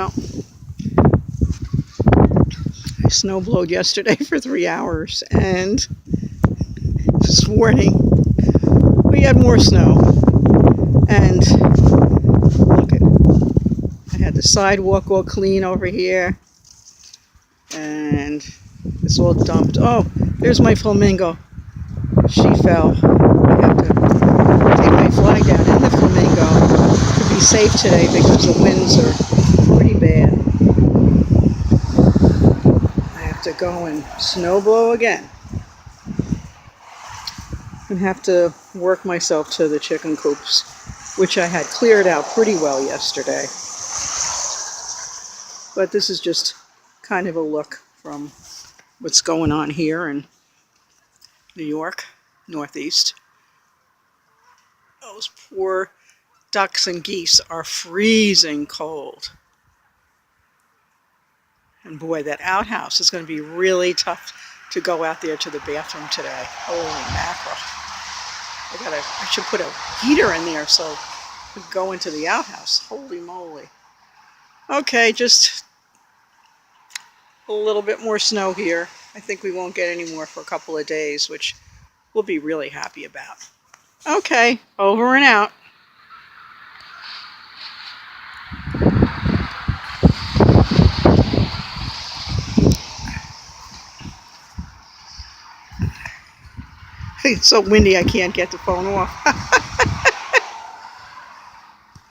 Well, I snowblowed yesterday for 3 hours, and this morning we had more snow. And look at, I had the sidewalk all clean over here, and it's all dumped. Oh, there's my flamingo. She fell. I have to take my flag down in the flamingo to be safe today because the winds are pretty bad. I have to go and snowblow again. And have to work myself to the chicken coops, which I had cleared out pretty well yesterday. But this is just kind of a look from what's going on here in New York, Northeast. Those poor ducks and geese are freezing cold. And boy, that outhouse is going to be really tough to go out there to the bathroom today. Holy mackerel. I should put a heater in there so we could go into the outhouse. Holy moly. Okay, just a little bit more snow here. I think we won't get any more for a couple of days, which we'll be really happy about. Okay, over and out. It's so windy I can't get the phone off.